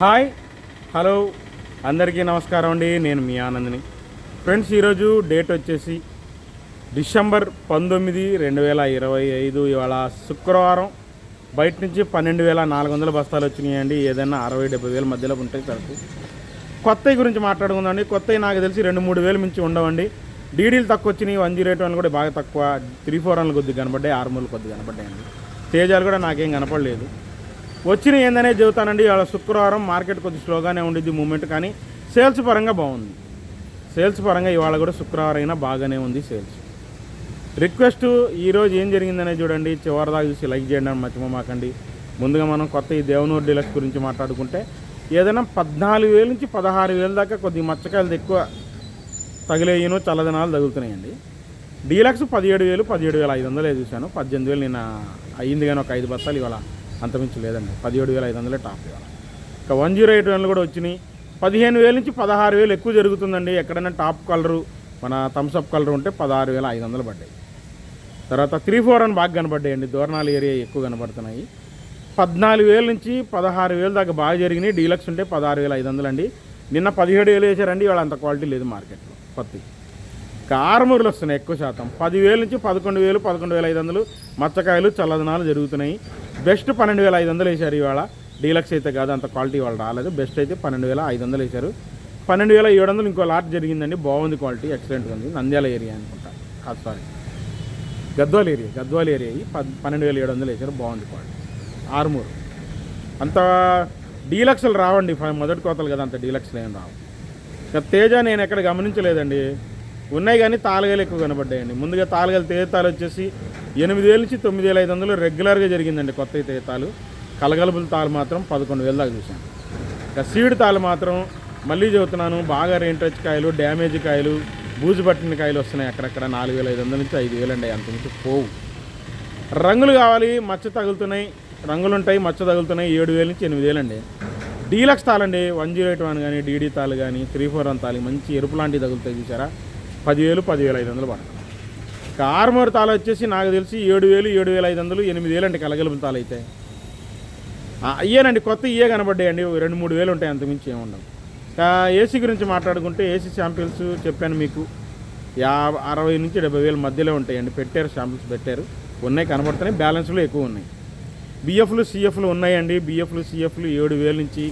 Hi hello అందరికీ నమస్కారం అండి. నేను మీ ఆనంద్ని. ఫ్రెండ్స్, ఈరోజు డేట్ వచ్చేసి డిసెంబర్ 19, 2025. ఇవాళ శుక్రవారం. బయట నుంచి 12,400 బస్తాలు వచ్చినాయండి. ఏదైనా 60-70 వేల మధ్యలో ఉంటాయి సరుకు. కొత్తవి గురించి మాట్లాడుకుందామండి. కొత్తవి నాకు తెలిసి 2-3 వేలు మించి ఉండవండి. డీడీలు తక్కువ వచ్చినాయి. 108 కూడా బాగా తక్కువ. 341 కొద్దిగా కనపడ్డాయి. 6 కొద్దిగా కనపడ్డాయండి. తేజాలు కూడా నాకేం కనపడలేదు. వచ్చిన ఏందనే చెబుతానండి. ఇవాళ శుక్రవారం మార్కెట్ కొద్దిగా స్లోగానే ఉండిద్ది మూమెంట్, కానీ సేల్స్ పరంగా బాగుంది. సేల్స్ పరంగా ఇవాళ కూడా శుక్రవారం అయినా బాగానే ఉంది సేల్స్. రిక్వెస్ట్, ఈరోజు ఏం జరిగిందనే చూడండి. చివరిదాకా చూసి లైక్ చేయండి అని మర్చిపోమాకండి. ముందుగా మనం కొత్త ఈ దేవనూరు డీలక్స్ గురించి మాట్లాడుకుంటే ఏదైనా 14,000 నుంచి 16,000 దాకా కొద్దిగా మచ్చకాయలు ఎక్కువ తగిలేయను, చల్లదనాలు తగులుతున్నాయండి. డీలక్స్ 17,000, 17,500 చూశాను. 18,000 నిన్న అయ్యింది, కానీ ఒక 5 బస్తాలు ఇవాళ అంతమించి లేదండి. 17,500 టాప్ ఇవాళ. ఇక 108 కూడా వచ్చినాయి. 15,000 నుంచి 16,000 ఎక్కువ జరుగుతుందండి. ఎక్కడైనా టాప్ కలరు మన థమ్స్అప్ కలర్ ఉంటే 16,500 పడ్డాయి. తర్వాత 341 బాగా కనబడ్డాయండి. దూరణాల ఏరియా ఎక్కువ కనబడుతున్నాయి. 14,000 నుంచి 16,000 దాకా బాగా జరిగినాయి. డీలక్స్ ఉంటే 16,500 అండి. నిన్న 17,000 వేసారండి. ఇవాళ అంత క్వాలిటీ లేదు మార్కెట్లో పత్తి. ఆర్మూర్లు వస్తున్నాయి ఎక్కువ శాతం. 10,000 నుంచి 11,000, 11,500 మచ్చకాయలు చల్లదనాలు జరుగుతున్నాయి. బెస్ట్ 12,500 వేశారు ఇవాళ. డీలక్స్ అయితే కాదు, అంత క్వాలిటీ వాళ్ళు రాలేదు. బెస్ట్ అయితే 12,500 వేశారు. 12,700 ఇంకో లాట్ జరిగిందండి. బాగుంది, క్వాలిటీ ఎక్సలెంట్గా ఉంది. నంద్యాల ఏరియా అనుకుంటా, కాదు సారీ, గద్వాల ఏరియా 12,700 వేశారు. బాగుంది క్వాలిటీ. ఆర్మూర్ అంత డీలక్స్లు రావండి, మొదటి కోతలు కదా, అంత డీలక్స్లు ఏం రావు. ఇక తేజ నేను ఎక్కడ గమనించలేదండి. ఉన్నాయి కానీ తాళగాయలు ఎక్కువ కనబడ్డాయండి. ముందుగా తాళగాయలు తేజతాలు వచ్చేసి 8,000 నుంచి 9,500 రెగ్యులర్గా జరిగిందండి. కొత్త తేజతాలు. కలగలుపుల తాలు మాత్రం 11,000 దాకా చూశాను. ఇక సీడ్ తాలు మాత్రం మళ్ళీ చెబుతున్నాను, బాగా రెంటచ్ కాయలు, డ్యామేజ్ కాయలు, బూజు పట్టిన కాయలు వస్తున్నాయి అక్కడక్కడ. 4,500 నుంచి 5,000 అండి, అంతకుమించి పోవు. రంగులు కావాలి, మచ్చ తగులుతున్నాయి, రంగులు ఉంటాయి, మచ్చ తగులుతున్నాయి. 7,000 నుంచి 8,000 అండి. డీలక్స్ తాళండి. 108 కానీ, డీడీ తాలు కానీ, 341 తాలు మంచి ఎరుపు లాంటివి తగులుతాయి చూసారా. 10,000, 10,500 పడుతుంది. ఇక ఆర్మూర్ తాళ వచ్చేసి నాకు తెలిసి 7,000, 7,500, 8,000 అండి కలగలుపుల తాళ అయితే. అయ్యేనండి, కొత్త ఇయే కనబడ్డాయండి. 2-3 వేలు ఉంటాయి, అంతకుమించి ఏముండవు. ఏసీ గురించి మాట్లాడుకుంటే ఏసీ శాంపిల్స్ చెప్పాను మీకు. 60 నుంచి 70 వేల మధ్యలో ఉంటాయండి. పెట్టారు, శాంపిల్స్ పెట్టారు, ఉన్నాయి, కనబడుతున్నాయి. బ్యాలెన్స్లో ఎక్కువ ఉన్నాయి. బిఎఫ్లు, సిఎఫ్లు ఉన్నాయండి. బిఎఫ్లు, సిఎఫ్లు 7,000 నుంచి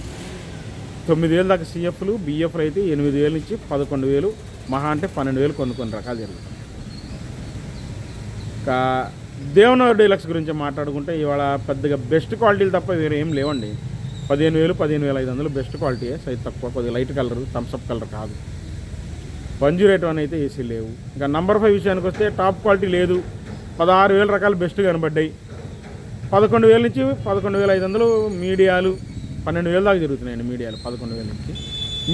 9,000 దాకా సిఎఫ్లు. బిఎఫ్లు అయితే 8,000 నుంచి 11,000, మహా అంటే 12,000 కొన్ని రకాలు జరుగుతాయి. ఇంకా దేవనూరు డీలక్స్ గురించి మాట్లాడుకుంటే ఇవాళ పెద్దగా బెస్ట్ క్వాలిటీలు తప్ప వేరే ఏం లేవండి. 15,000, 15,500 బెస్ట్ క్వాలిటీయే. సైజ్ తక్కువ, కొద్దిగా లైట్ కలర్, థమ్స్అప్ కలర్ కాదు. 108 అయితే ఏసీ లేవు. ఇంకా నంబర్ 5 విషయానికి వస్తే టాప్ క్వాలిటీ లేదు. 16,000 రకాలు బెస్ట్ కనబడ్డాయి. 11,000 నుంచి 11,500 మీడియాలు 12,000 దాకా జరుగుతున్నాయండి. మీడియాలు 11,000 నుంచి.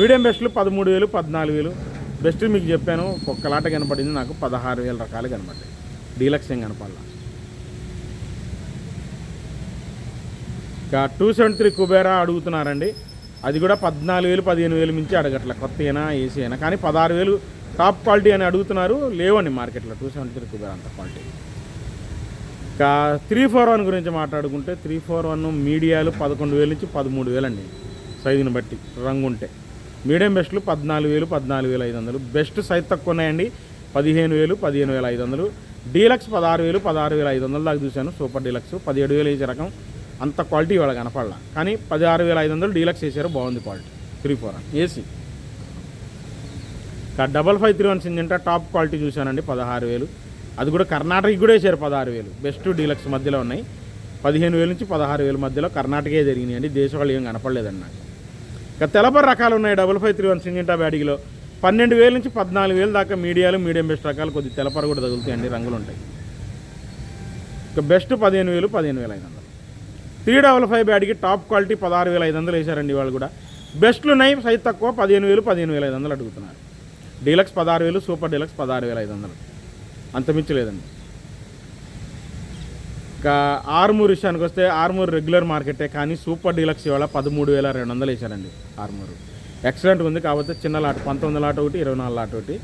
మీడియం బెస్ట్లు 13,000, 14,000. బెస్ట్ మీకు చెప్పాను, ఒక్కలాట కనపడింది నాకు. 16,000 రకాలు కనపడ్డాయి. డీలక్స్ ఏం కనపడాల. ఇంకా 273 కుబేరా అడుగుతున్నారండి. అది కూడా 14,000, 15,000 మించి అడగట్ల. కొత్త అయినా ఏసీ అయినా కానీ 16,000 టాప్ క్వాలిటీ అని అడుగుతున్నారు. లేవండి మార్కెట్లో 273 కుబేరా అంత క్వాలిటీ. ఇంకా 341 గురించి మాట్లాడుకుంటే 341 మీడియాలు 11,000 నుంచి 13,000 అండి, సైజుని బట్టి రంగు ఉంటే. మీడియం బెస్ట్లు 14,000, 14,500. బెస్ట్ సైజ్ తక్కువ ఉన్నాయండి. 15,000, 15,500. డీలక్స్ 16,000, 16,500 దాకా చూశాను. సూపర్ డీలక్స్ 17,000 వేసే రకం అంత క్వాలిటీ ఇవాళ కనపడాల, కానీ 16,500 డీలక్స్ వేసారు. బాగుంది క్వాలిటీ. 341 ఏసీ. ఇంకా 5531 సింజంటా టాప్ క్వాలిటీ చూశానండి. 16,000. అది కూడా కర్ణాటకకి కూడా వేసారు. 16,000 బెస్ట్ డీలక్స్ మధ్యలో ఉన్నాయి. 15,000 నుంచి 16,000 మధ్యలో కర్ణాటకే జరిగినాయండి. దేశవాళ్ళు ఏం కనపడలేదండి నాకు. ఇక తెలపర రకాలు ఉన్నాయి. 5531 సింజంటా బ్యాడీలో 12,000 నుంచి 14,000 దాకా మీడియాలు, మీడియం బెస్ట్ రకాలు. కొద్ది తెలపర కూడా తగులుతాయండి, రంగులు ఉంటాయి. ఇక బెస్ట్ 15,000, 15,500. 355 బ్యాడీకి టాప్ క్వాలిటీ 16,500 వేశారండి వాళ్ళు కూడా. బెస్ట్లు ఉన్నాయి, సైజ్ తక్కువ. 15,000, 15,500 అడుగుతున్నారు. డీలక్స్ 16,000, సూపర్ డీలక్స్ 16,500, అంతమించి లేదండి. ఇంకా ఆర్మూర్ విషయానికి వస్తే ఆర్మూర్ రెగ్యులర్ మార్కెటే, కానీ సూపర్ డీలక్స్ ఇవాళ 13,200 వేశారండి. ఆర్మూర్ ఎక్సలెంట్గా ఉంది. కాకపోతే చిన్న లాట్ 19 లాట్ ఒకటి, 24 లాట్ ఒకటి.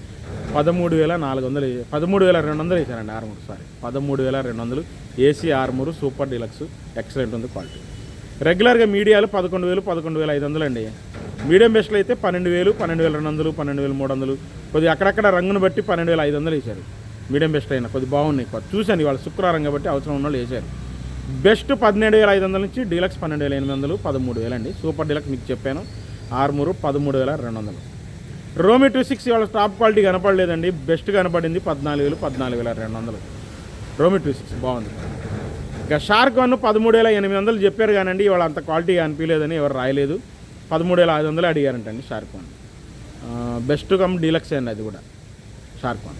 13,400, 13,200 వేశారండి Armoor. Sorry, 13,200 AC Armoor super deluxe. Excellent ఉంది క్వాలిటీ. రెగ్యులర్గా మీడియాలు 11,000 11,500 అండి. మీడియం బెస్ట్లో అయితే 12,000 12,200 12,300 కొద్దిగా అక్కడక్కడ రంగును బట్టి 12,500 వేశారు. మీడియం బెస్ట్ అయినా కొద్దిగా బాగున్నాయి. చూశాను ఇవాళ శుక్రవారం కాబట్టి అవసరం ఉన్న వాళ్ళు వేశారు. బెస్ట్ 17,500 నుంచి డీలక్స్ 12,800 13,000 అండి. సూపర్ డీలక్స్ మీకు చెప్పాను ఆర్మూరు 13,200. రోమి 26 ఇవాళ టాప్ క్వాలిటీ కనపడలేదండి. బెస్ట్ కనపడింది 14,000 14,200. రోమి 26 బాగుంది. ఇక షార్క్ 1 13,800 చెప్పారు కానండి ఇవాళ అంత క్వాలిటీ అనిపించలేదని ఎవరు రాయలేదు. 13,500 అడిగారంటండి షార్క్ 1. బెస్ట్ కమ్ డీలక్స్ అండి అది కూడా షార్క్ 1.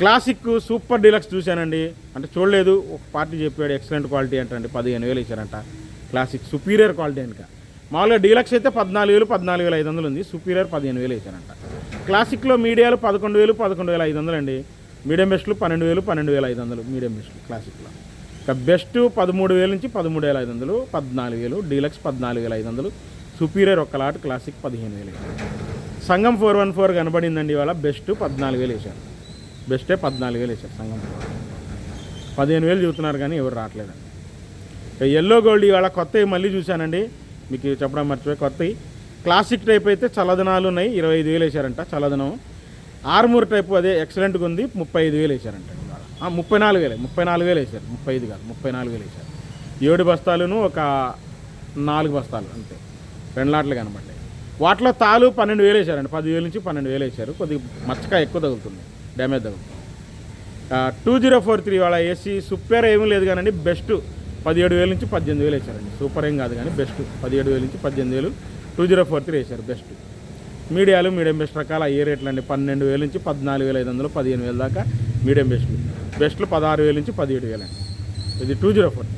క్లాసిక్ సూపర్ డీలక్స్ చూశానండి, అంటే చూడలేదు. ఒక పార్టీ చెప్పాడు ఎక్సలెంట్ క్వాలిటీ అంటండి 15,000 ఇచ్చారంట. క్లాసిక్ సుపీరియర్ క్వాలిటీ కనుక మామూలుగా డీలక్స్ అయితే 14,000 14,500 ఉంది. సుపీరియర్ 15,000 ఇచ్చారంట. క్లాసిక్లో మీడియాలు 11,000 11,500 అండి. మీడియం బెస్ట్లు 12,000 12,500 మీడియం బెస్ట్లు క్లాసిక్లో. ఇక బెస్ట్ 13,000 నుంచి 13,500 14,000 డీలక్స్ 14,500 సుపీరియర్ ఒక్క లాట్ క్లాసిక్ 15,000. సంగం 414 కనబడిందండి ఇవాళ. బెస్ట్ 14,000 వేశారు. బెస్టే 14,000 వేశారు. సంగం 15,000 చూస్తున్నారు కానీ ఎవరు రావట్లేదండి. ఇక ఎల్లో గోల్డ్ ఇవాళ కొత్తవి మళ్ళీ చూశానండి, మీకు చెప్పడం మర్చిపోయి. కొత్తవి క్లాసిక్ టైప్ అయితే చల్లదనాలు ఉన్నాయి 25,000 వేశారంట చల్లదనం. ఆర్మూర్ టైపు అదే ఎక్సలెంట్గా ఉంది 35,000 వేశారంట. 34,000 వేశారు. 35 కాదు 34,000 వేశారు. 7 బస్తాలును ఒక 4 బస్తాలు అంతే, 2 లాట్లు కనబడ్డాయి. వాటిలో తాలు 12,000 వేశారండి. 10,000 నుంచి 12,000 వేశారు. కొద్దిగా మచ్చకాయ ఎక్కువ తగులుతుంది, డ్యామేజ్ తగులుతుంది. 2043 వాళ్ళ ఏసీ సూపర్ ఏమీ లేదు కానీ బెస్ట్ 17,000 నుంచి 18,000 వేశారండి. సూపర్ ఏం కాదు కానీ బెస్ట్ 17,000 నుంచి 18,000 2043 వేశారు బెస్ట్. మీడియాలు మీడియం బెస్ట్ రకాల ఏ రేట్లు అండి 12,000 నుంచి 14,500 15,000 దాకా మీడియం బెస్ట్లు. బెస్ట్లు 16,000 నుంచి 17,000 అండి. ఇది 2043.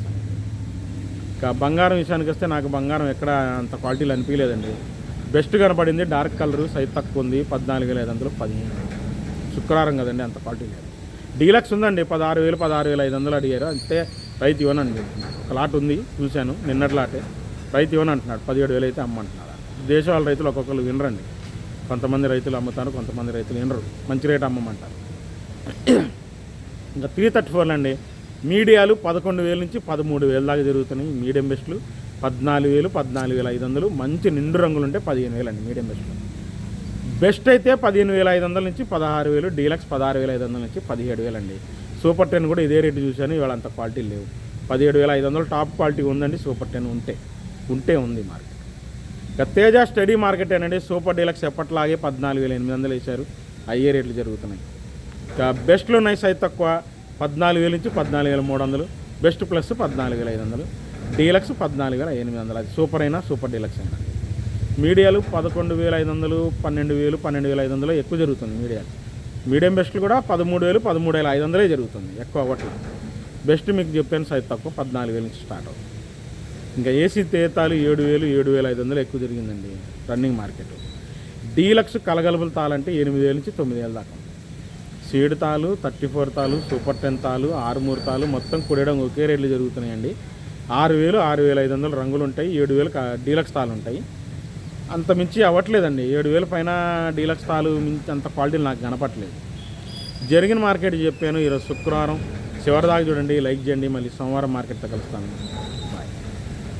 ఇంకా బంగారం విషయానికి వస్తే నాకు బంగారం ఎక్కడ అంత క్వాలిటీలు అనిపించలేదండి. బెస్ట్ కనపడింది డార్క్ కలరు సైజ్ తక్కువ ఉంది 14,500 15,000. శుక్రవారం కదండి అంత క్వాలిటీ లేదు. డీలక్స్ ఉందండి 16,000 16,500 అడిగారు. అంతే రైతు ఇవ్వను అండి. ఒక లాట్ ఉంది చూశాను నిన్నటి లాటే, రైతు ఇవ్వను అంటున్నాడు. 17,000 అయితే అమ్మంటున్నాడు. దేశవాళ్ళ రైతులు ఒక్కొక్కరు వినరండి. కొంతమంది రైతులు అమ్ముతారు, కొంతమంది రైతులు వినరు, మంచి రేటు అమ్మమంటారు. ఇంకా 334 అండి. మీడియాలు 11,000 నుంచి 13,000 దాకా జరుగుతున్నాయి. మీడియం బెస్ట్లు 14,000 14,500 మంచి నిండు రంగులు ఉంటే 15,000 అండి మీడియం బెస్ట్లు. బెస్ట్ అయితే 15,500 నుంచి 16,000 డీలక్స్ 16,500 నుంచి 17,000 అండి. సూపర్ 10 కూడా ఇదే రేటు చూశాను, ఇవాళ అంత క్వాలిటీ లేవు. 17,500 టాప్ క్వాలిటీ ఉందండి. సూపర్ 10 ఉంటే ఉంది మార్కెట్. ఇక తేజ స్టడీ మార్కెట్ అండి. సూపర్ డీలక్స్ ఎప్పట్లాగే 14,800 వేశారు. అయ్యే రేట్లు జరుగుతున్నాయి. ఇక బెస్ట్లు ఉన్నాయి సైజ్ తక్కువ 14,000 నుంచి 14,300 బెస్ట్ ప్లస్ 14,500 డీలక్స్ 14,800. అది సూపర్ అయినా సూపర్ డీలక్స్ అయినా. మీడియాలు 11,500 12,000 12,500 ఎక్కువ జరుగుతుంది మీడియాలు. మీడియం బెస్ట్లు కూడా 13,000 13,500 జరుగుతుంది, ఎక్కువ అవ్వట్లేదు. బెస్ట్ మీకు చెప్పాను సైజ్ తక్కువ 14,000 నుంచి స్టార్ట్ అవుతుంది. ఇంకా ఏసీ తేతాలు 7,000 7,500 ఎక్కువ జరిగిందండి రన్నింగ్ మార్కెట్. డీలక్స్ కలగలుపుల తాళంటే 8,000 నుంచి 9,000 దాకా. సీడ్ తాలు 34 తాలు సూపర్ 10 తాలు ఆర్మూర్ తాలు మొత్తం కూడడం ఒకే రేట్లు జరుగుతున్నాయండి. 6,000 6,500 రంగులు ఉంటాయి. 7,000 డీలక్స్ తాలు ఉంటాయి. అంత మించి అవ్వట్లేదండి. 7,000 పైన డీలక్స్ తాలు మించి అంత క్వాలిటీలు నాకు కనపట్లేదు. జరిగిన మార్కెట్ చెప్పాను. ఈరోజు శుక్రవారం చివరిదాకా చూడండి, లైక్ చేయండి. మళ్ళీ సోమవారం మార్కెట్తో కలుస్తాను.